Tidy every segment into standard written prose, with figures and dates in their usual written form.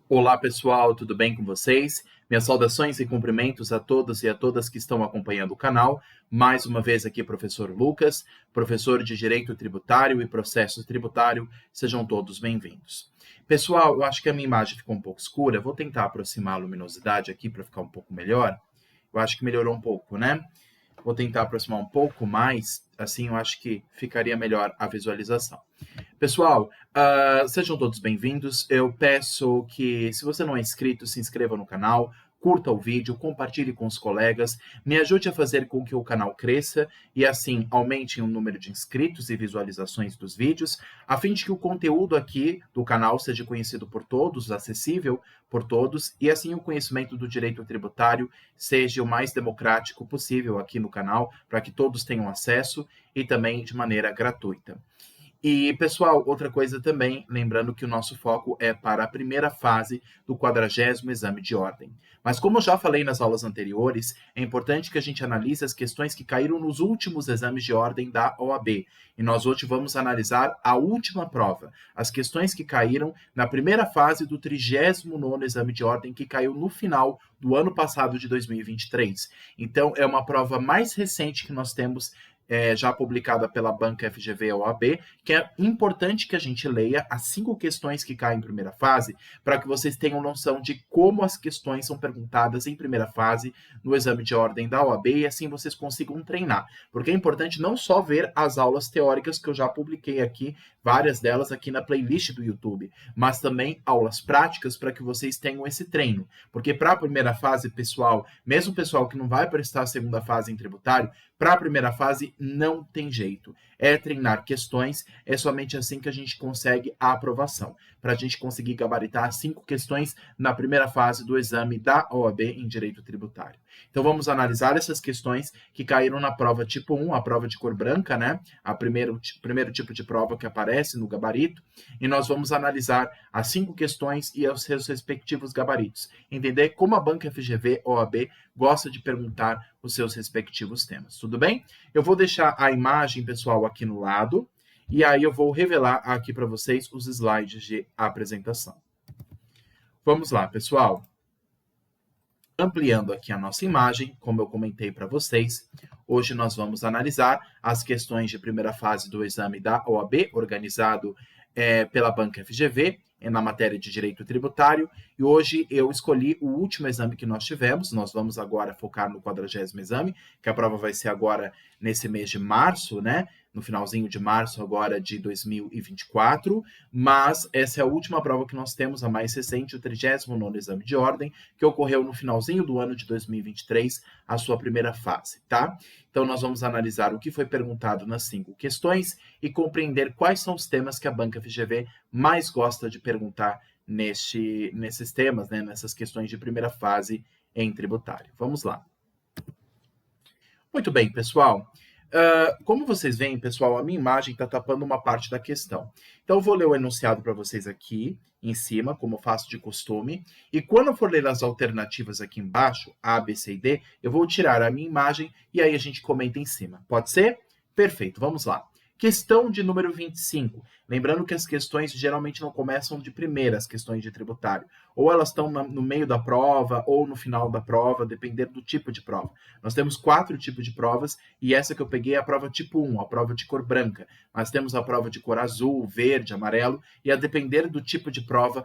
Olá pessoal, tudo bem com vocês? Minhas saudações e cumprimentos a todos e a todas que estão acompanhando o canal. Mais uma vez aqui, professor Lucas, professor de Direito Tributário e Processo Tributário. Sejam todos bem-vindos. Pessoal, eu acho que a minha imagem ficou um pouco escura. Vou tentar aproximar a luminosidade aqui para ficar um pouco melhor. Eu acho que melhorou um pouco, né? Vou tentar aproximar um pouco mais, assim eu acho que ficaria melhor a visualização. Pessoal, sejam todos bem-vindos. Eu peço que, se você não é inscrito, se inscreva no canal, curta o vídeo, compartilhe com os colegas, me ajude a fazer com que o canal cresça e assim aumente o número de inscritos e visualizações dos vídeos, a fim de que o conteúdo aqui do canal seja conhecido por todos, acessível por todos, e assim o conhecimento do direito tributário seja o mais democrático possível aqui no canal, para que todos tenham acesso e também de maneira gratuita. E, pessoal, outra coisa também, lembrando que o nosso foco é para a primeira fase do 40º exame de ordem. Mas como eu já falei nas aulas anteriores, é importante que a gente analise as questões que caíram nos últimos exames de ordem da OAB. E nós hoje vamos analisar a última prova, as questões que caíram na primeira fase do 39º exame de ordem, que caiu no final do ano passado de 2023. Então, é uma prova mais recente que nós temos já publicada pela Banca FGV OAB, que é importante que a gente leia as 5 questões que caem em primeira fase, para que vocês tenham noção de como as questões são perguntadas em primeira fase no exame de ordem da OAB e assim vocês consigam treinar. Porque é importante não só ver as aulas teóricas que eu já publiquei aqui, várias delas aqui na playlist do YouTube, mas também aulas práticas para que vocês tenham esse treino. Porque para a primeira fase, pessoal, mesmo o pessoal que não vai prestar a segunda fase em tributário, para a primeira fase não tem jeito. É treinar questões, é somente assim que a gente consegue a aprovação. Para a gente conseguir gabaritar 5 questões na primeira fase do exame da OAB em Direito Tributário. Então vamos analisar essas questões que caíram na prova tipo 1, a prova de cor branca, né? Primeiro tipo de prova que aparece no gabarito. E nós vamos analisar as 5 questões e os seus respectivos gabaritos. Entender como a Banca FGV OAB gosta de perguntar os seus respectivos temas. Tudo bem? Eu vou deixar a imagem, pessoal, aqui no lado. E aí eu vou revelar aqui para vocês os slides de apresentação. Vamos lá, pessoal. Ampliando aqui a nossa imagem, como eu comentei para vocês, hoje nós vamos analisar as questões de primeira fase do exame da OAB, organizado pela Banca FGV, na matéria de Direito Tributário, e hoje eu escolhi o último exame que nós tivemos. Nós vamos agora focar no 40º exame, que a prova vai ser agora nesse mês de março, né? No finalzinho de março agora de 2024, mas essa é a última prova que nós temos, a mais recente, o 39º exame de ordem, que ocorreu no finalzinho do ano de 2023, a sua primeira fase, tá? Então nós vamos analisar o que foi perguntado nas 5 questões e compreender quais são os temas que a Banca FGV mais gosta de perguntar nesses temas, né, nessas questões de primeira fase em tributário. Vamos lá. Muito bem, pessoal. Como vocês veem, pessoal, a minha imagem está tapando uma parte da questão. Então, eu vou ler o enunciado para vocês aqui em cima, como faço de costume. E quando eu for ler as alternativas aqui embaixo, A, B, C e D, eu vou tirar a minha imagem e aí a gente comenta em cima. Pode ser? Perfeito, vamos lá. Questão de número 25. Lembrando que as questões geralmente não começam de primeira, as questões de tributário. Ou elas estão no meio da prova, ou no final da prova, dependendo do tipo de prova. Nós temos 4 tipos de provas, e essa que eu peguei é a prova tipo 1, a prova de cor branca. Nós temos a prova de cor azul, verde, amarelo, e a depender do tipo de prova,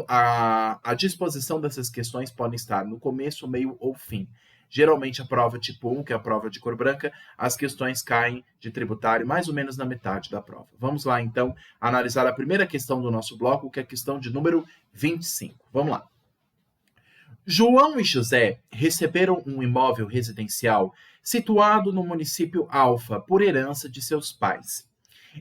a disposição dessas questões podem estar no começo, meio ou fim. Geralmente a prova tipo 1, que é a prova de cor branca, as questões caem de tributário mais ou menos na metade da prova. Vamos lá, então, analisar a primeira questão do nosso bloco, que é a questão de número 25. Vamos lá. João e José receberam um imóvel residencial situado no município Alfa por herança de seus pais.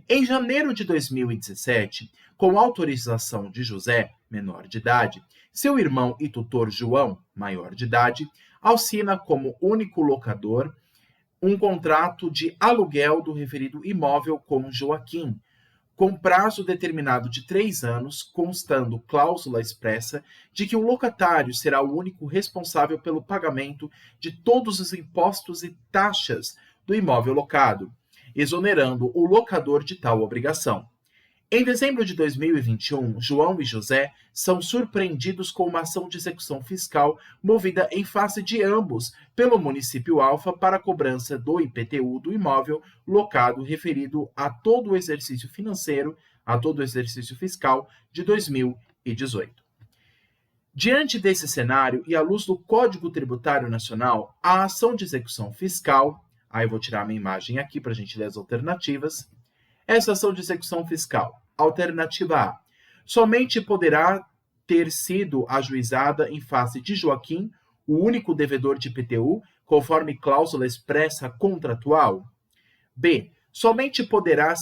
Em janeiro de 2017, com autorização de José, menor de idade, seu irmão e tutor João, maior de idade, assina como único locador um contrato de aluguel do referido imóvel com Joaquim, com prazo determinado de 3 anos, constando cláusula expressa de que o locatário será o único responsável pelo pagamento de todos os impostos e taxas do imóvel locado, exonerando o locador de tal obrigação. Em dezembro de 2021, João e José são surpreendidos com uma ação de execução fiscal movida em face de ambos pelo município Alfa para a cobrança do IPTU do imóvel locado referido a todo o exercício financeiro, a todo o exercício fiscal de 2018. Diante desse cenário e à luz do Código Tributário Nacional, a ação de execução fiscal, aí eu vou tirar a minha imagem aqui para a gente ler as alternativas. Essa ação de execução fiscal, alternativa A, somente poderá ter sido ajuizada em face de Joaquim, o único devedor de IPTU, conforme cláusula expressa contratual. B, somente poderia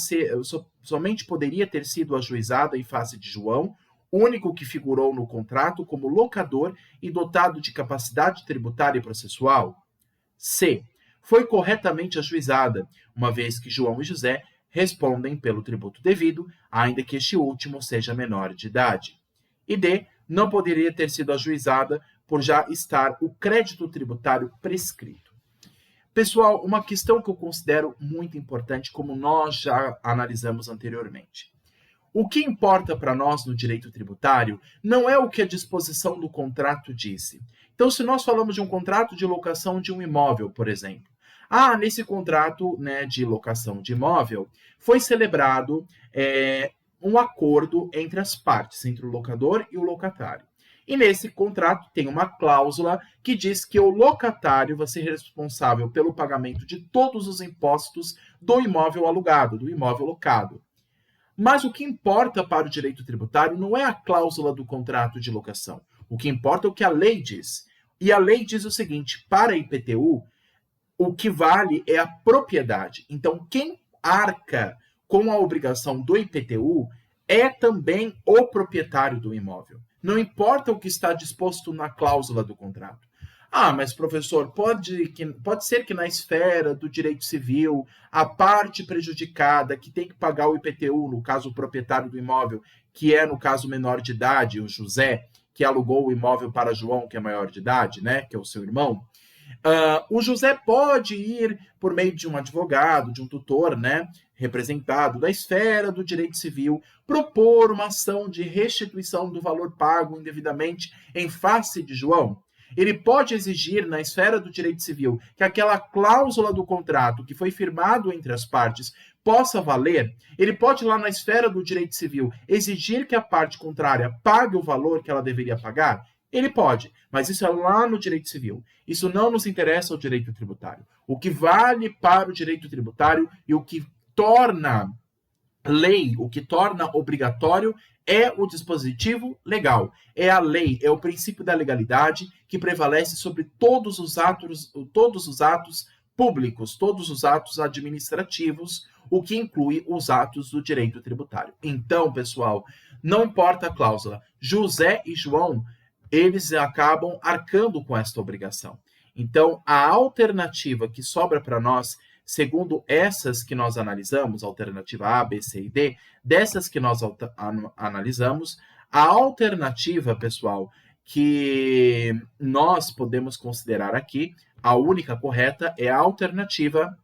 ter sido ajuizada em face de João, único que figurou no contrato como locador e dotado de capacidade tributária e processual. C, foi corretamente ajuizada, uma vez que João e José respondem pelo tributo devido, ainda que este último seja menor de idade. E D, não poderia ter sido ajuizada por já estar o crédito tributário prescrito. Pessoal, uma questão que eu considero muito importante, como nós já analisamos anteriormente. O que importa para nós no direito tributário não é o que a disposição do contrato disse. Então, se nós falamos de um contrato de locação de um imóvel, por exemplo, nesse contrato, né, de locação de imóvel, foi celebrado um acordo entre as partes, entre o locador e o locatário. E nesse contrato tem uma cláusula que diz que o locatário vai ser responsável pelo pagamento de todos os impostos do imóvel alugado, do imóvel locado. Mas o que importa para o direito tributário não é a cláusula do contrato de locação. O que importa é o que a lei diz. E a lei diz o seguinte: para a IPTU, o que vale é a propriedade. Então, quem arca com a obrigação do IPTU é também o proprietário do imóvel. Não importa o que está disposto na cláusula do contrato. Mas professor, pode ser que na esfera do direito civil, a parte prejudicada que tem que pagar o IPTU, no caso o proprietário do imóvel, que é no caso menor de idade, o José, que alugou o imóvel para João, que é maior de idade, né, que é o seu irmão, o José pode ir por meio de um advogado, de um tutor, né, representado da esfera do direito civil, propor uma ação de restituição do valor pago indevidamente em face de João. Ele pode exigir, na esfera do direito civil, que aquela cláusula do contrato que foi firmado entre as partes possa valer. Ele pode, lá na esfera do direito civil, exigir que a parte contrária pague o valor que ela deveria pagar. Ele pode, mas isso é lá no direito civil. Isso não nos interessa ao direito tributário. O que vale para o direito tributário e o que torna lei, o que torna obrigatório é o dispositivo legal. É a lei, é o princípio da legalidade que prevalece sobre todos os atos públicos, todos os atos administrativos, o que inclui os atos do direito tributário. Então, pessoal, não importa a cláusula. José e João, eles acabam arcando com esta obrigação. Então, a alternativa que sobra para nós, segundo essas que nós analisamos, alternativa A, B, C e D, dessas que nós analisamos, a alternativa, pessoal, que nós podemos considerar aqui, a única correta, é a alternativa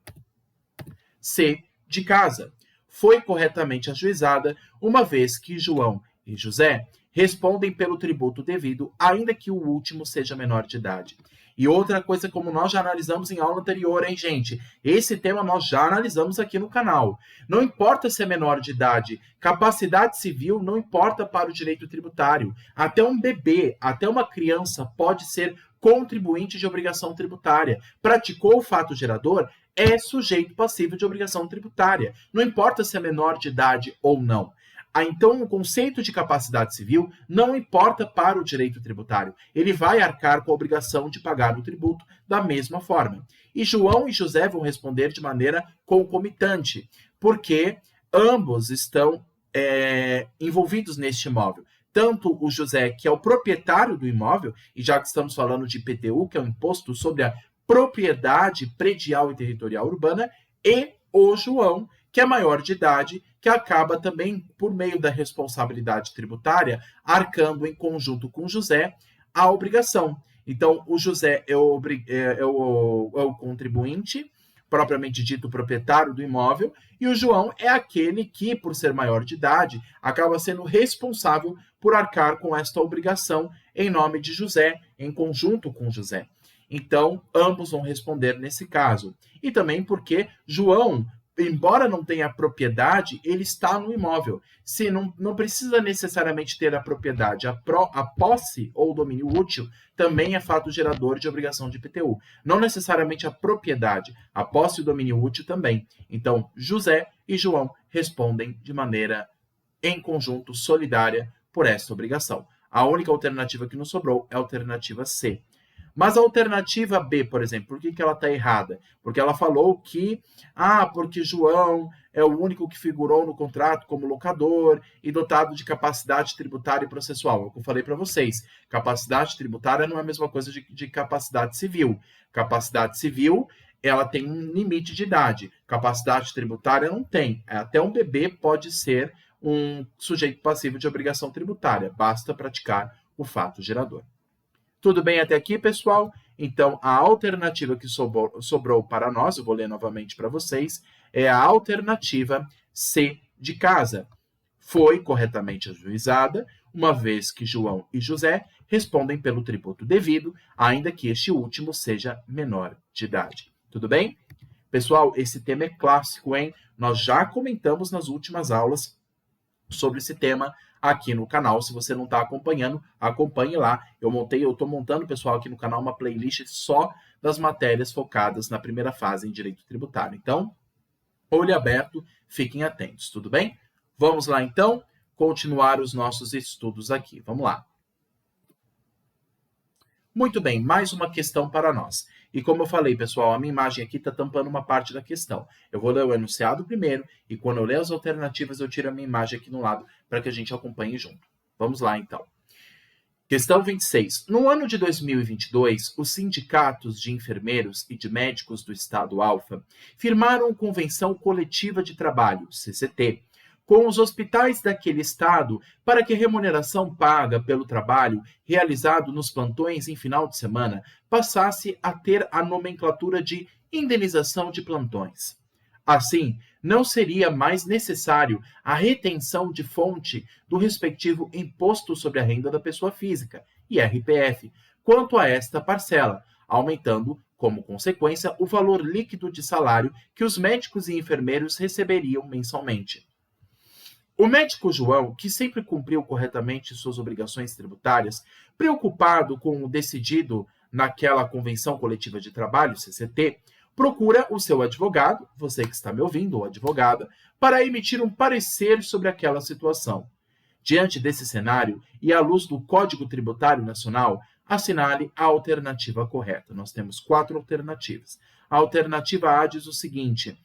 C, de casa. Foi corretamente ajuizada, uma vez que João e José respondem pelo tributo devido, ainda que o último seja menor de idade. E outra coisa, como nós já analisamos em aula anterior, hein, gente? Esse tema nós já analisamos aqui no canal. Não importa se é menor de idade, capacidade civil não importa para o direito tributário. Até um bebê, até uma criança pode ser contribuinte de obrigação tributária. Praticou o fato gerador, é sujeito passível de obrigação tributária. Não importa se é menor de idade ou não. Então, o conceito de capacidade civil não importa para o direito tributário. Ele vai arcar com a obrigação de pagar o tributo da mesma forma. E João e José vão responder de maneira concomitante, porque ambos estão envolvidos neste imóvel. Tanto o José, que é o proprietário do imóvel, e já que estamos falando de IPTU, que é o Imposto sobre a Propriedade Predial e Territorial Urbana, e o João, que é maior de idade, que acaba também, por meio da responsabilidade tributária, arcando em conjunto com José a obrigação. Então, o José é o contribuinte, propriamente dito, proprietário do imóvel, e o João é aquele que, por ser maior de idade, acaba sendo responsável por arcar com esta obrigação em nome de José, em conjunto com José. Então, ambos vão responder nesse caso. E também porque João, embora não tenha propriedade, ele está no imóvel. Se não precisa necessariamente ter a propriedade, a posse ou domínio útil também é fato gerador de obrigação de IPTU. Não necessariamente a propriedade, a posse e o domínio útil também. Então, José e João respondem de maneira em conjunto, solidária, por esta obrigação. A única alternativa que nos sobrou é a alternativa C. Mas a alternativa B, por exemplo, por que ela está errada? Porque ela falou que, porque João é o único que figurou no contrato como locador e dotado de capacidade tributária e processual. É o que eu falei para vocês. Capacidade tributária não é a mesma coisa de capacidade civil. Capacidade civil, ela tem um limite de idade. Capacidade tributária não tem. Até um bebê pode ser um sujeito passivo de obrigação tributária. Basta praticar o fato gerador. Tudo bem até aqui, pessoal? Então, a alternativa que sobrou para nós, eu vou ler novamente para vocês, é a alternativa C de casa. Foi corretamente ajuizada, uma vez que João e José respondem pelo tributo devido, ainda que este último seja menor de idade. Tudo bem? Pessoal, esse tema é clássico, hein? Nós já comentamos nas últimas aulas sobre esse tema aqui no canal. Se você não está acompanhando, acompanhe lá. Eu estou montando, pessoal, aqui no canal uma playlist só das matérias focadas na primeira fase em direito tributário. Então, olho aberto, fiquem atentos, tudo bem? Vamos lá, então, continuar os nossos estudos aqui. Vamos lá. Muito bem, mais uma questão para nós. E como eu falei, pessoal, a minha imagem aqui está tampando uma parte da questão. Eu vou ler o enunciado primeiro e quando eu ler as alternativas, eu tiro a minha imagem aqui no lado para que a gente acompanhe junto. Vamos lá, então. Questão 26. No ano de 2022, os sindicatos de enfermeiros e de médicos do Estado Alfa firmaram convenção coletiva de trabalho, CCT, com os hospitais daquele estado para que a remuneração paga pelo trabalho realizado nos plantões em final de semana passasse a ter a nomenclatura de indenização de plantões. Assim, não seria mais necessário a retenção de fonte do respectivo Imposto sobre a Renda da Pessoa Física, IRPF, quanto a esta parcela, aumentando, como consequência, o valor líquido de salário que os médicos e enfermeiros receberiam mensalmente. O médico João, que sempre cumpriu corretamente suas obrigações tributárias, preocupado com o decidido naquela Convenção Coletiva de Trabalho, CCT, procura o seu advogado, você que está me ouvindo, ou advogada, para emitir um parecer sobre aquela situação. Diante desse cenário, e à luz do Código Tributário Nacional, assinale a alternativa correta. Nós temos 4 alternativas. A alternativa A diz o seguinte: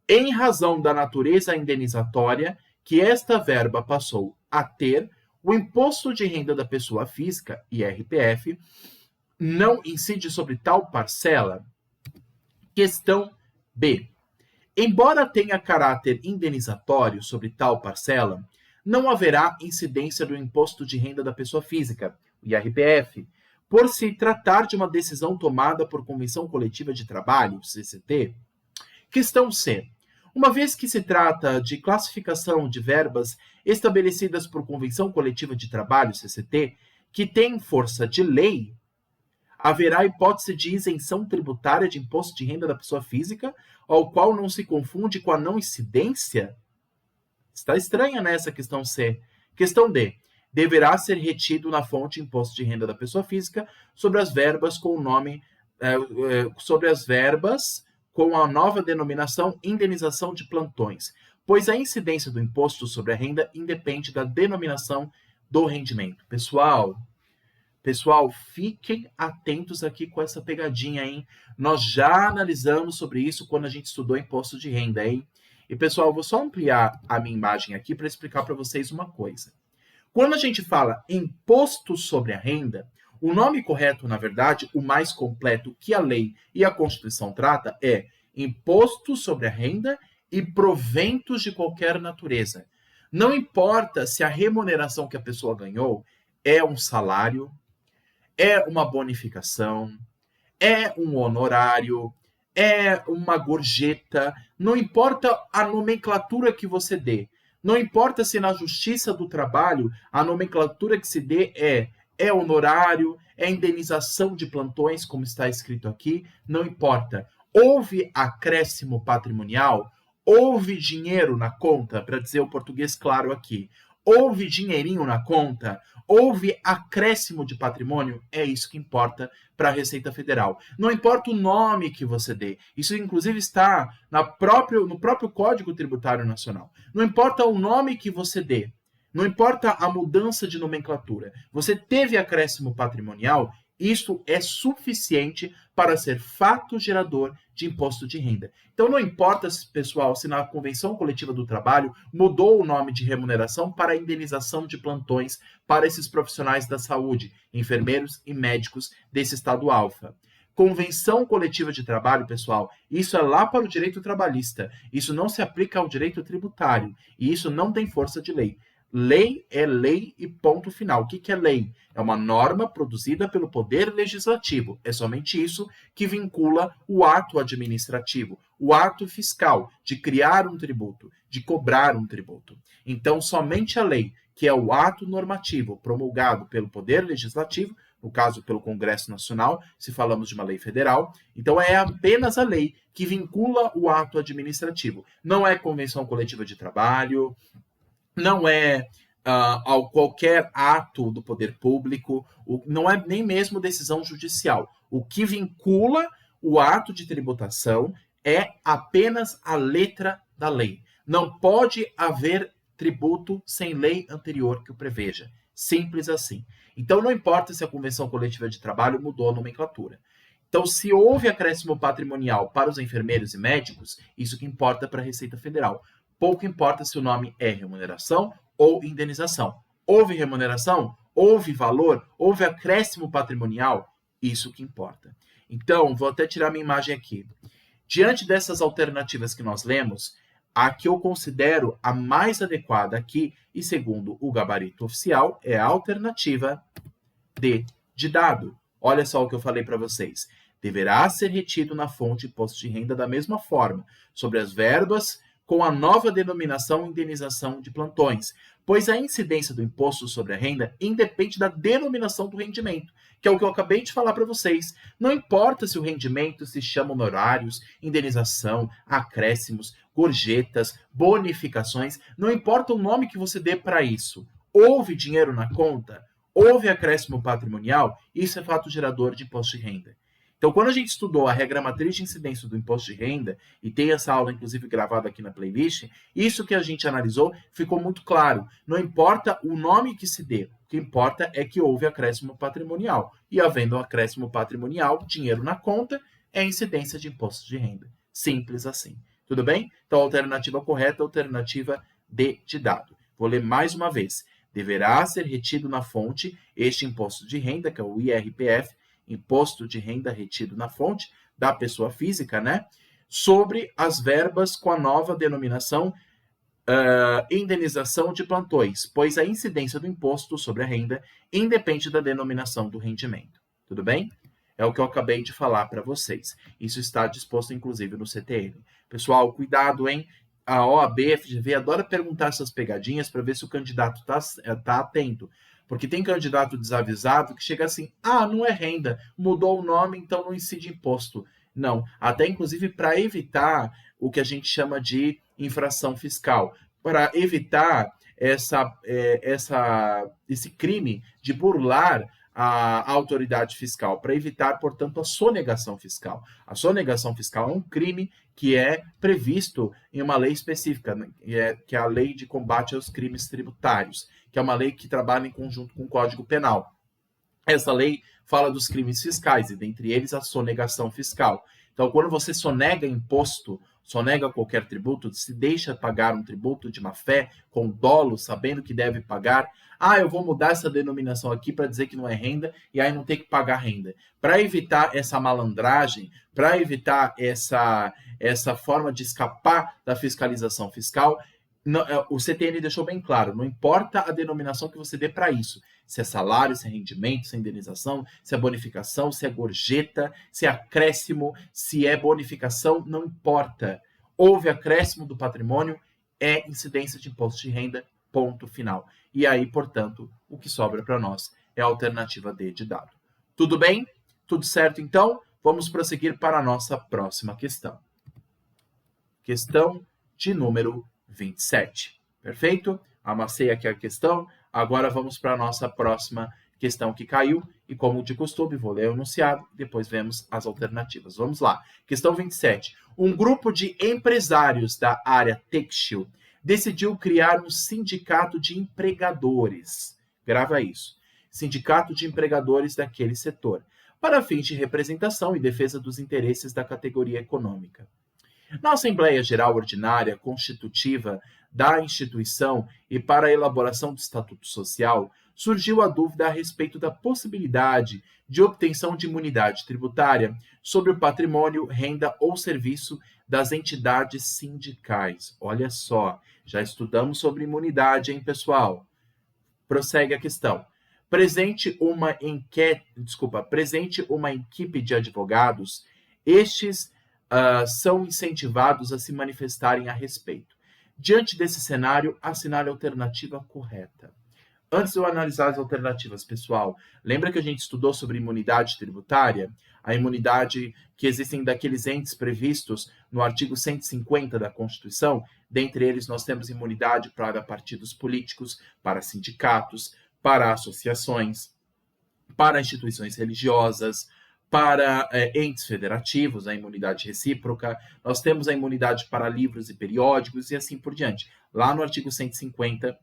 em razão da natureza indenizatória que esta verba passou a ter, o Imposto de Renda da Pessoa Física, IRPF, não incide sobre tal parcela? Questão B. Embora tenha caráter indenizatório sobre tal parcela, não haverá incidência do Imposto de Renda da Pessoa Física, o IRPF, por se tratar de uma decisão tomada por Convenção Coletiva de Trabalho, CCT. Questão C. Uma vez que se trata de classificação de verbas estabelecidas por Convenção Coletiva de Trabalho, CCT, que tem força de lei, haverá hipótese de isenção tributária de imposto de renda da pessoa física, ao qual não se confunde com a não incidência? Está estranha nessa questão C. Questão D. Deverá ser retido na fonte imposto de renda da pessoa física sobre as verbas com o nome sobre as verbas com a nova denominação indenização de plantões, pois a incidência do imposto sobre a renda independe da denominação do rendimento. Pessoal, fiquem atentos aqui com essa pegadinha, hein? Nós já analisamos sobre isso quando a gente estudou imposto de renda, hein? E, pessoal, eu vou só ampliar a minha imagem aqui para explicar para vocês uma coisa. Quando a gente fala imposto sobre a renda, o nome correto, na verdade, o mais completo que a lei e a Constituição trata é imposto sobre a renda e proventos de qualquer natureza. Não importa se a remuneração que a pessoa ganhou é um salário, é uma bonificação, é um honorário, é uma gorjeta, não importa a nomenclatura que você dê, não importa se na Justiça do Trabalho a nomenclatura que se dê é honorário, é indenização de plantões, como está escrito aqui, não importa. Houve acréscimo patrimonial, houve dinheiro na conta, para dizer o português claro aqui, houve dinheirinho na conta, houve acréscimo de patrimônio, é isso que importa para a Receita Federal. Não importa o nome que você dê, isso inclusive está no próprio Código Tributário Nacional. Não importa o nome que você dê, não importa a mudança de nomenclatura, você teve acréscimo patrimonial, isso é suficiente para ser fato gerador de imposto de renda. Então não importa, pessoal, se na Convenção Coletiva do Trabalho mudou o nome de remuneração para indenização de plantões para esses profissionais da saúde, enfermeiros e médicos desse estado alfa. Convenção coletiva de trabalho, pessoal, isso é lá para o direito trabalhista. Isso não se aplica ao direito tributário e isso não tem força de lei. Lei é lei e ponto final. O que é lei? É uma norma produzida pelo Poder Legislativo. É somente isso que vincula o ato administrativo, o ato fiscal de criar um tributo, de cobrar um tributo. Então, somente a lei, que é o ato normativo promulgado pelo Poder Legislativo, no caso pelo Congresso Nacional, se falamos de uma lei federal, então é apenas a lei que vincula o ato administrativo. Não é convenção coletiva de trabalho, não é qualquer ato do poder público, não é nem mesmo decisão judicial. O que vincula o ato de tributação é apenas a letra da lei. Não pode haver tributo sem lei anterior que o preveja. Simples assim. Então, não importa se a Convenção Coletiva de Trabalho mudou a nomenclatura. Então, se houve acréscimo patrimonial para os enfermeiros e médicos, isso que importa para a Receita Federal. Pouco importa se o nome é remuneração ou indenização. Houve remuneração? Houve valor? Houve acréscimo patrimonial? Isso que importa. Então, vou até tirar minha imagem aqui. Diante dessas alternativas que nós lemos, a que eu considero a mais adequada aqui, e segundo o gabarito oficial, é a alternativa D de dado. Olha só o que eu falei para vocês. Deverá ser retido na fonte imposto de renda da mesma forma, sobre as verbas com a nova denominação indenização de plantões, pois a incidência do imposto sobre a renda independe da denominação do rendimento, que é o que eu acabei de falar para vocês. Não importa se o rendimento se chama honorários, indenização, acréscimos, gorjetas, bonificações, não importa o nome que você dê para isso. Houve dinheiro na conta? Houve acréscimo patrimonial? Isso é fato gerador de imposto de renda. Então, quando a gente estudou a regra matriz de incidência do imposto de renda, e tem essa aula, inclusive, gravada aqui na playlist, isso que a gente analisou ficou muito claro. Não importa o nome que se dê, o que importa é que houve acréscimo patrimonial. E, havendo um acréscimo patrimonial, dinheiro na conta, é incidência de imposto de renda. Simples assim. Tudo bem? Então, a alternativa correta é a alternativa D de dado. Vou ler mais uma vez. Deverá ser retido na fonte este imposto de renda, que é o IRPF, Imposto de Renda retido na fonte da pessoa física, né? Sobre as verbas com a nova denominação indenização de plantões, pois a incidência do imposto sobre a renda independe da denominação do rendimento. Tudo bem? É o que eu acabei de falar para vocês. Isso está disposto, inclusive, no CTN. Pessoal, cuidado, hein? A OAB, a FGV, adora perguntar essas pegadinhas para ver se o candidato tá atento. Porque tem candidato desavisado que chega assim, não é renda, mudou o nome, então não incide imposto. Não, até inclusive para evitar o que a gente chama de infração fiscal, para evitar esse crime de burlar a autoridade fiscal, para evitar, portanto, a sonegação fiscal. A sonegação fiscal é um crime que é previsto em uma lei específica, né, que é a Lei de Combate aos Crimes Tributários, que é uma lei que trabalha em conjunto com o Código Penal. Essa lei fala dos crimes fiscais, e dentre eles a sonegação fiscal. Então, quando você sonega imposto, sonega qualquer tributo, se deixa pagar um tributo de má fé, com dolo, sabendo que deve pagar, eu vou mudar essa denominação aqui para dizer que não é renda, e aí não tem que pagar renda. Para evitar essa malandragem, para evitar essa forma de escapar da fiscalização fiscal, o CTN deixou bem claro, não importa a denominação que você dê para isso, se é salário, se é rendimento, se é indenização, se é bonificação, se é gorjeta, se é acréscimo, se é bonificação, não importa. Houve acréscimo do patrimônio, é incidência de imposto de renda, ponto final. E aí, portanto, o que sobra para nós é a alternativa D de dado. Tudo bem? Tudo certo, então? Vamos prosseguir para a nossa próxima questão. Questão de número 27. Perfeito? Amassei aqui a questão. Agora vamos para a nossa próxima questão que caiu. E como de costume, vou ler o enunciado e depois vemos as alternativas. Vamos lá. Questão 27. Um grupo de empresários da área têxtil decidiu criar um sindicato de empregadores. Grava isso. Sindicato de empregadores daquele setor, para fins de representação e defesa dos interesses da categoria econômica. Na Assembleia Geral Ordinária Constitutiva da instituição e para a elaboração do Estatuto Social, surgiu a dúvida a respeito da possibilidade de obtenção de imunidade tributária sobre o patrimônio, renda ou serviço das entidades sindicais. Olha só, já estudamos sobre imunidade, hein, pessoal? Prossegue a questão. Presente uma equipe de advogados, estes são incentivados a se manifestarem a respeito. Diante desse cenário, assinale a alternativa correta. Antes de eu analisar as alternativas, pessoal, lembra que a gente estudou sobre imunidade tributária? A imunidade que existem daqueles entes previstos no artigo 150 da Constituição. Dentre eles, nós temos imunidade para partidos políticos, para sindicatos, para associações, para instituições religiosas, para entes federativos, a imunidade recíproca, nós temos a imunidade para livros e periódicos e assim por diante. Lá no artigo 150,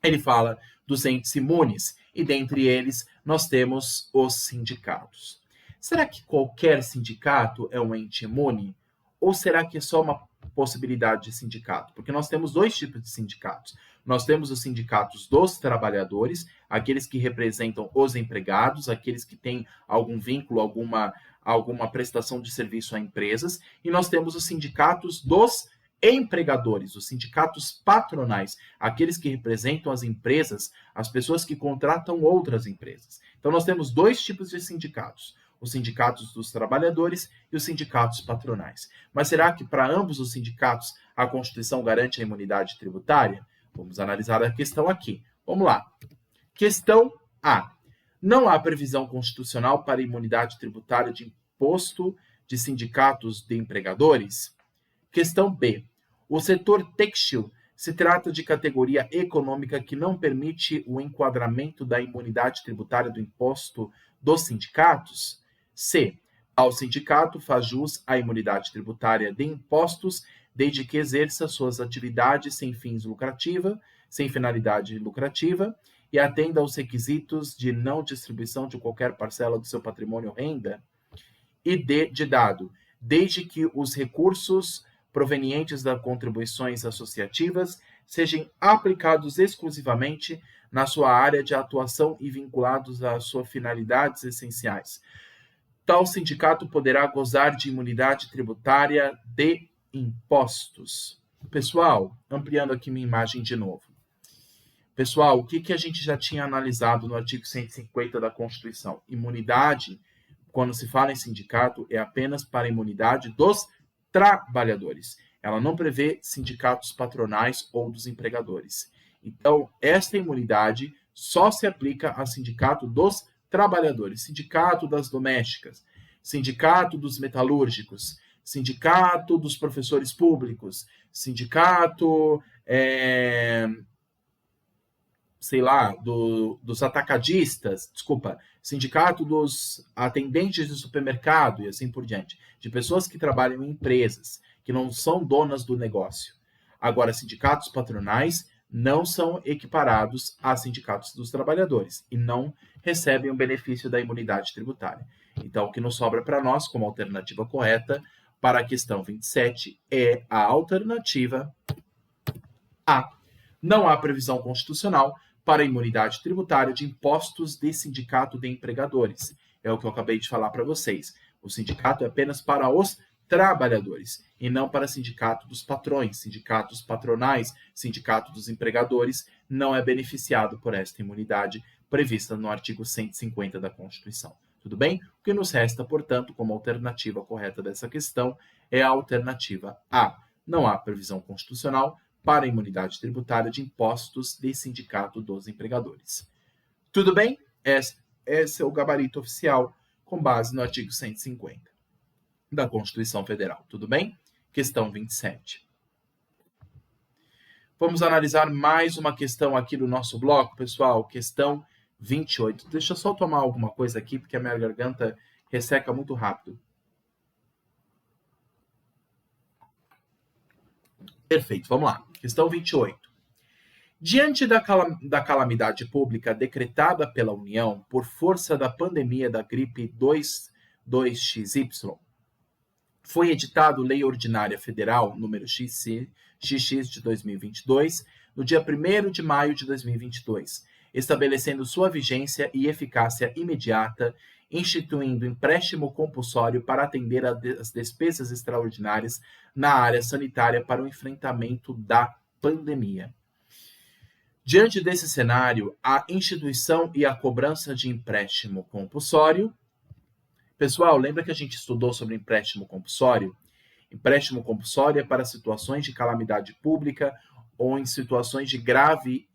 ele fala dos entes imunes, e dentre eles nós temos os sindicatos. Será que qualquer sindicato é um ente imune? Ou será que é só uma possibilidade de sindicato? Porque nós temos dois tipos de sindicatos. Nós temos os sindicatos dos trabalhadores, aqueles que representam os empregados, aqueles que têm algum vínculo, alguma prestação de serviço a empresas, e nós temos os sindicatos dos empregadores, os sindicatos patronais, aqueles que representam as empresas, as pessoas que contratam outras empresas. Então, nós temos dois tipos de sindicatos, os sindicatos dos trabalhadores e os sindicatos patronais. Mas será que para ambos os sindicatos a Constituição garante a imunidade tributária? Vamos analisar a questão aqui. Vamos lá. Questão A. Não há previsão constitucional para imunidade tributária de imposto de sindicatos de empregadores? Questão B. O setor têxtil se trata de categoria econômica que não permite o enquadramento da imunidade tributária do imposto dos sindicatos? C. Ao sindicato faz jus à imunidade tributária de impostos, desde que exerça suas atividades sem finalidade lucrativa, e atenda aos requisitos de não distribuição de qualquer parcela do seu patrimônio ou renda. E D de dado, desde que os recursos provenientes das contribuições associativas sejam aplicados exclusivamente na sua área de atuação e vinculados às suas finalidades essenciais. Tal sindicato poderá gozar de imunidade tributária de impostos. Pessoal, ampliando aqui minha imagem de novo. Pessoal, o que a gente já tinha analisado no artigo 150 da Constituição? Imunidade, quando se fala em sindicato, é apenas para a imunidade dos trabalhadores. Ela não prevê sindicatos patronais ou dos empregadores. Então, esta imunidade só se aplica a sindicato dos trabalhadores, sindicato das domésticas, sindicato dos metalúrgicos, sindicato dos professores públicos, sindicato, dos atacadistas, sindicato dos atendentes de supermercado e assim por diante, de pessoas que trabalham em empresas, que não são donas do negócio. Agora, sindicatos patronais não são equiparados a sindicatos dos trabalhadores e não recebem o benefício da imunidade tributária. Então, o que nos sobra para nós, como alternativa correta, para a questão 27, é a alternativa A. Não há previsão constitucional para a imunidade tributária de impostos de sindicato de empregadores. É o que eu acabei de falar para vocês. O sindicato é apenas para os trabalhadores, e não para sindicato dos patrões, sindicatos patronais, sindicato dos empregadores, não é beneficiado por esta imunidade prevista no artigo 150 da Constituição. Tudo bem? O que nos resta, portanto, como alternativa correta dessa questão é a alternativa A. Não há previsão constitucional para a imunidade tributária de impostos de sindicato dos empregadores. Tudo bem? Esse é o gabarito oficial com base no artigo 150 da Constituição Federal. Tudo bem? Questão 27. Vamos analisar mais uma questão aqui do nosso bloco, pessoal. Questão 28. Deixa eu só tomar alguma coisa aqui, porque a minha garganta resseca muito rápido. Perfeito, vamos lá. Questão 28. Diante da calamidade pública decretada pela União por força da pandemia da gripe 22XY, foi editado Lei Ordinária Federal número XX de 2022, no dia 1º de maio de 2022, estabelecendo sua vigência e eficácia imediata, instituindo empréstimo compulsório para atender às despesas extraordinárias na área sanitária para o enfrentamento da pandemia. Diante desse cenário, a instituição e a cobrança de empréstimo compulsório. Pessoal, lembra que a gente estudou sobre empréstimo compulsório? Empréstimo compulsório é para situações de calamidade pública ou em situações de grave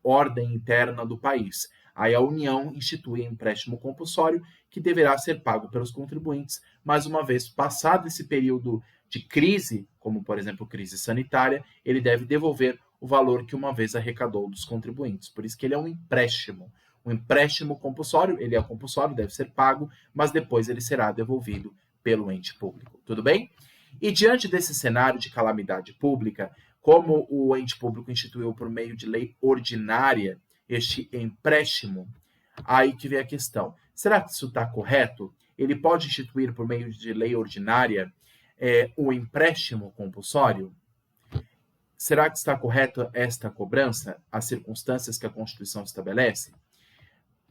ordem interna do país. Aí a União institui empréstimo compulsório que deverá ser pago pelos contribuintes, mas uma vez passado esse período de crise, como por exemplo crise sanitária, ele deve devolver o valor que uma vez arrecadou dos contribuintes. Por isso que ele é um empréstimo. Um empréstimo compulsório, ele é compulsório, deve ser pago, mas depois ele será devolvido pelo ente público. Tudo bem? E diante desse cenário de calamidade pública, como o ente público instituiu por meio de lei ordinária este empréstimo, aí que vem a questão. Será que isso está correto? Ele pode instituir por meio de lei ordinária o empréstimo compulsório? Será que está correta esta cobrança, as circunstâncias que a Constituição estabelece?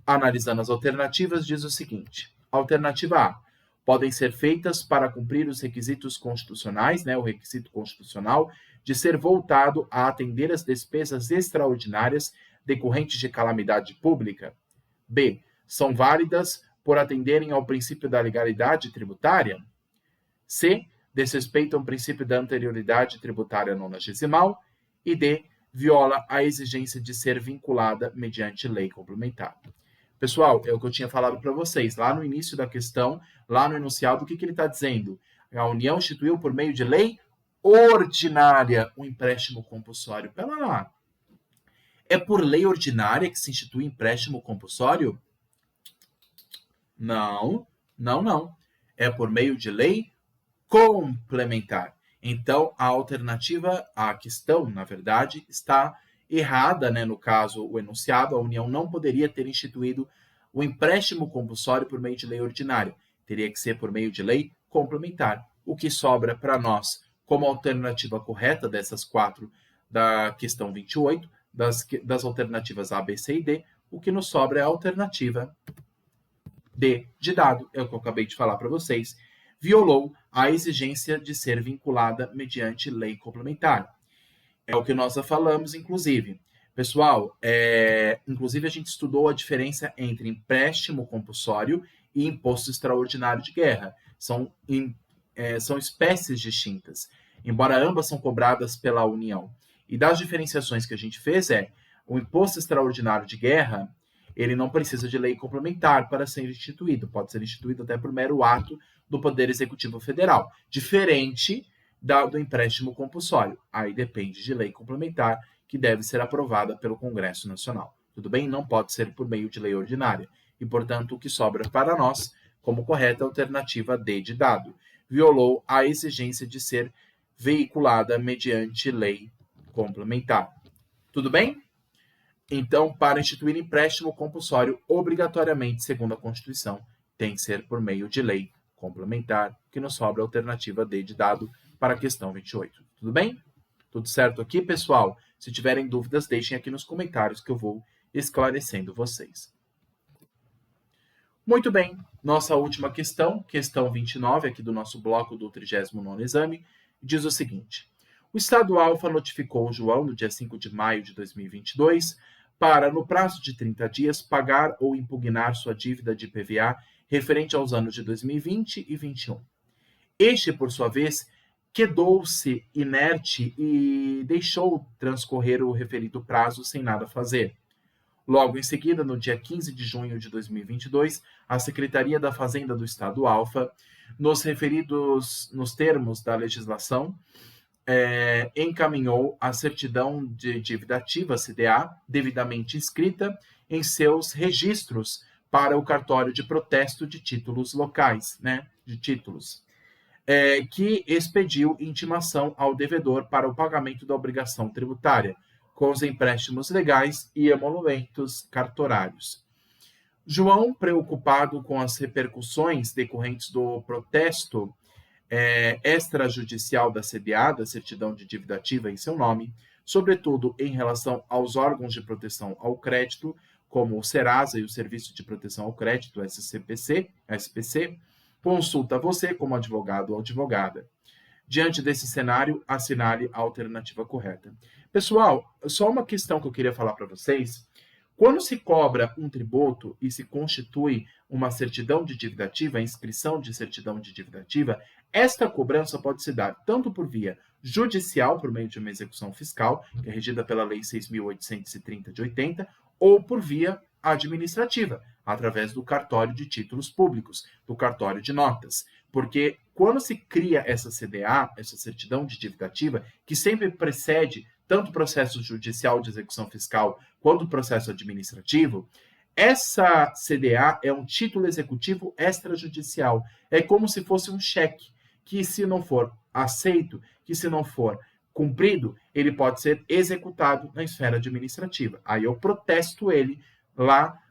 Analisando as alternativas, diz o seguinte. Alternativa A. Podem ser feitas para cumprir os requisitos constitucionais, o requisito constitucional, de ser voltado a atender as despesas extraordinárias decorrentes de calamidade pública. B. São válidas por atenderem ao princípio da legalidade tributária. C. Desrespeitam o princípio da anterioridade tributária nonagesimal. E D. Viola a exigência de ser vinculada mediante lei complementar. Pessoal, é o que eu tinha falado para vocês. Lá no início da questão, lá no enunciado, o que ele está dizendo? A União instituiu por meio de lei ordinária o empréstimo compulsório. Pera lá. É por lei ordinária que se institui empréstimo compulsório? Não. É por meio de lei complementar. Então, a alternativa à questão, na verdade, está errada, no caso, o enunciado, a União não poderia ter instituído o empréstimo compulsório por meio de lei ordinária. Teria que ser por meio de lei complementar. O que sobra para nós como alternativa correta dessas quatro da questão 28, das alternativas A, B, C e D, o que nos sobra é a alternativa D de dado, é o que eu acabei de falar para vocês, violou a exigência de ser vinculada mediante lei complementar. É o que nós já falamos, inclusive. Pessoal, inclusive a gente estudou a diferença entre empréstimo compulsório e imposto extraordinário de guerra. São espécies distintas, embora ambas são cobradas pela União. E das diferenciações que a gente fez o imposto extraordinário de guerra, ele não precisa de lei complementar para ser instituído. Pode ser instituído até por mero ato do Poder Executivo Federal. Diferente do empréstimo compulsório. Aí depende de lei complementar, que deve ser aprovada pelo Congresso Nacional. Tudo bem? Não pode ser por meio de lei ordinária. E, portanto, o que sobra para nós, como correta alternativa D de dado, violou a exigência de ser veiculada mediante lei complementar. Tudo bem? Então, para instituir empréstimo compulsório, obrigatoriamente, segundo a Constituição, tem que ser por meio de lei complementar, que nos sobra a alternativa D de dado para a questão 28. Tudo bem? Tudo certo aqui, pessoal? Se tiverem dúvidas, deixem aqui nos comentários que eu vou esclarecendo vocês. Muito bem, nossa última questão, questão 29, aqui do nosso bloco do 39º exame, diz o seguinte: o Estado Alfa notificou o João, no dia 5 de maio de 2022, para, no prazo de 30 dias, pagar ou impugnar sua dívida de IPVA referente aos anos de 2020 e 2021. Este, por sua vez, quedou-se inerte e deixou transcorrer o referido prazo sem nada fazer. Logo em seguida, no dia 15 de junho de 2022, a Secretaria da Fazenda do Estado Alfa, nos termos da legislação, encaminhou a certidão de dívida ativa, CDA, devidamente inscrita em seus registros para o cartório de protesto de títulos locais, de títulos, que expediu intimação ao devedor para o pagamento da obrigação tributária, com os empréstimos legais e emolumentos cartorários. João, preocupado com as repercussões decorrentes do protesto extrajudicial da CDA, da certidão de dívida ativa em seu nome, sobretudo em relação aos órgãos de proteção ao crédito, como o Serasa e o Serviço de Proteção ao Crédito, SPC, consulta você como advogado ou advogada. Diante desse cenário, assinale a alternativa correta. Pessoal, só uma questão que eu queria falar para vocês. Quando se cobra um tributo e se constitui uma certidão de dívida ativa, a inscrição de certidão de dívida ativa, esta cobrança pode se dar tanto por via judicial, por meio de uma execução fiscal, que é regida pela Lei 6.830 de 80, ou por via administrativa, através do cartório de títulos públicos, do cartório de notas. Porque quando se cria essa CDA, essa certidão de dívida ativa, que sempre precede tanto o processo judicial de execução fiscal quanto o processo administrativo, essa CDA é um título executivo extrajudicial. É como se fosse um cheque, que se não for aceito, que se não for cumprido, ele pode ser executado na esfera administrativa. Aí eu protesto ele lá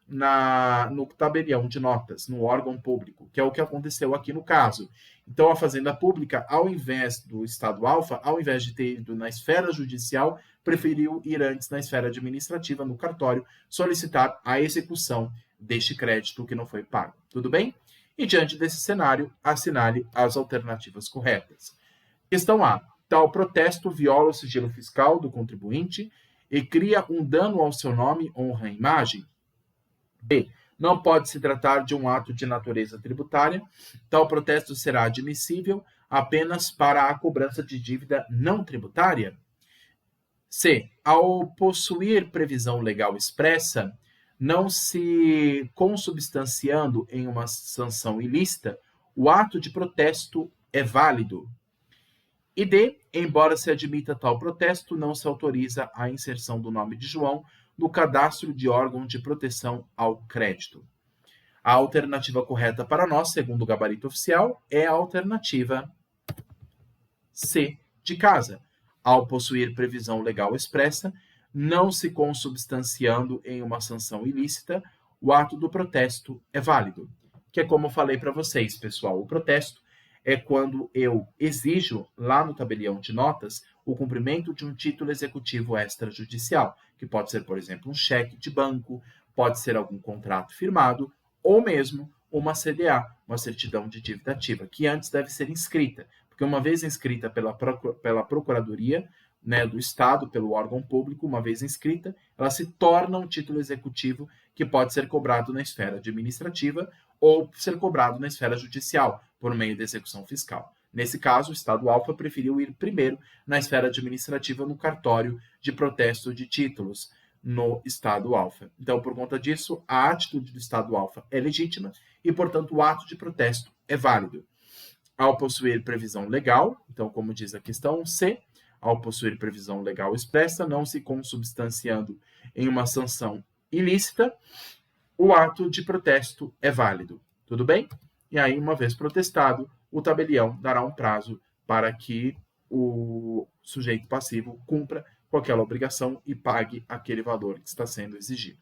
no tabelião de notas, no órgão público, que é o que aconteceu aqui no caso. Então, a Fazenda Pública, ao invés do Estado Alfa, ao invés de ter ido na esfera judicial, preferiu ir antes na esfera administrativa, no cartório, solicitar a execução deste crédito que não foi pago. Tudo bem? E diante desse cenário, assinale as alternativas corretas. Questão A. Tal protesto viola o sigilo fiscal do contribuinte e cria um dano ao seu nome, honra e imagem. B. Não pode se tratar de um ato de natureza tributária. Tal protesto será admissível apenas para a cobrança de dívida não tributária. C. Ao possuir previsão legal expressa, não se consubstanciando em uma sanção ilícita, o ato de protesto é válido. E D. Embora se admita tal protesto, não se autoriza a inserção do nome de João no cadastro de órgão de proteção ao crédito. A alternativa correta para nós, segundo o gabarito oficial, é a alternativa C, de casa. Ao possuir previsão legal expressa, não se consubstanciando em uma sanção ilícita, o ato do protesto é válido. Que é como eu falei para vocês, pessoal, o protesto é quando eu exijo, lá no tabelião de notas, o cumprimento de um título executivo extrajudicial, que pode ser, por exemplo, um cheque de banco, pode ser algum contrato firmado, ou mesmo uma CDA, uma certidão de dívida ativa, que antes deve ser inscrita, porque uma vez inscrita pela Procuradoria, do Estado, pelo órgão público, uma vez inscrita, ela se torna um título executivo que pode ser cobrado na esfera administrativa ou ser cobrado na esfera judicial, por meio da execução fiscal. Nesse caso, o Estado Alfa preferiu ir primeiro na esfera administrativa no cartório de protesto de títulos no Estado Alfa. Então, por conta disso, a atitude do Estado Alfa é legítima e, portanto, o ato de protesto é válido. Ao possuir previsão legal, então, como diz a questão C, ao possuir previsão legal expressa, não se consubstanciando em uma sanção ilícita, o ato de protesto é válido. Tudo bem? E aí, uma vez protestado, o tabelião dará um prazo para que o sujeito passivo cumpra com aquela obrigação e pague aquele valor que está sendo exigido.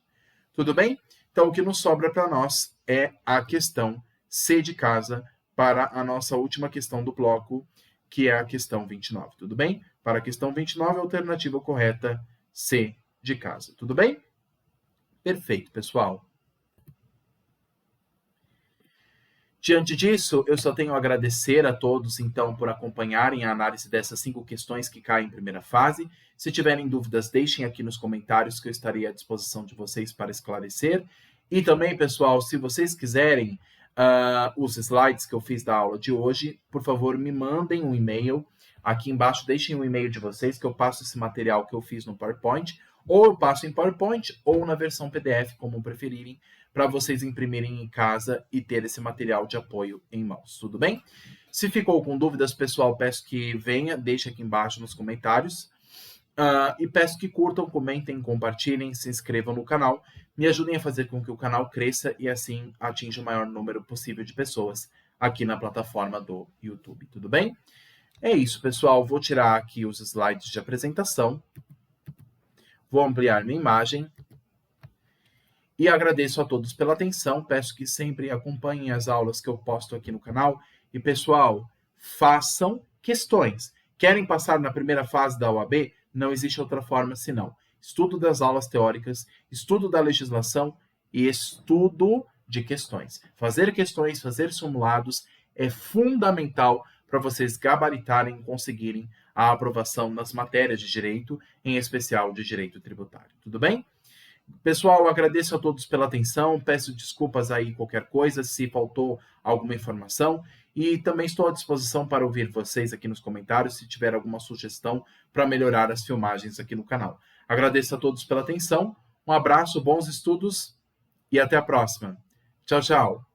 Tudo bem? Então, o que nos sobra para nós é a questão C de casa para a nossa última questão do bloco, que é a questão 29. Tudo bem? Para a questão 29, a alternativa correta C de casa. Tudo bem? Perfeito, pessoal. Diante disso, eu só tenho a agradecer a todos, então, por acompanharem a análise dessas 5 questões que caem em primeira fase. Se tiverem dúvidas, deixem aqui nos comentários que eu estarei à disposição de vocês para esclarecer. E também, pessoal, se vocês quiserem os slides que eu fiz da aula de hoje, por favor, me mandem um e-mail. Aqui embaixo, deixem o e-mail de vocês, que eu passo esse material que eu fiz no PowerPoint, ou eu passo em PowerPoint, ou na versão PDF, como preferirem, para vocês imprimirem em casa e ter esse material de apoio em mãos, tudo bem? Se ficou com dúvidas, pessoal, peço que venha, deixe aqui embaixo nos comentários. E peço que curtam, comentem, compartilhem, se inscrevam no canal, me ajudem a fazer com que o canal cresça e assim atinja o maior número possível de pessoas aqui na plataforma do YouTube, tudo bem? É isso, pessoal, vou tirar aqui os slides de apresentação, vou ampliar minha imagem e agradeço a todos pela atenção, peço que sempre acompanhem as aulas que eu posto aqui no canal e, pessoal, façam questões. Querem passar na primeira fase da OAB? Não existe outra forma senão estudo das aulas teóricas, estudo da legislação e estudo de questões. Fazer questões, fazer simulados é fundamental para vocês gabaritarem e conseguirem a aprovação nas matérias de direito, em especial de direito tributário. Tudo bem? Pessoal, agradeço a todos pela atenção, peço desculpas aí qualquer coisa, se faltou alguma informação, e também estou à disposição para ouvir vocês aqui nos comentários, se tiver alguma sugestão para melhorar as filmagens aqui no canal. Agradeço a todos pela atenção, um abraço, bons estudos e até a próxima. Tchau, tchau!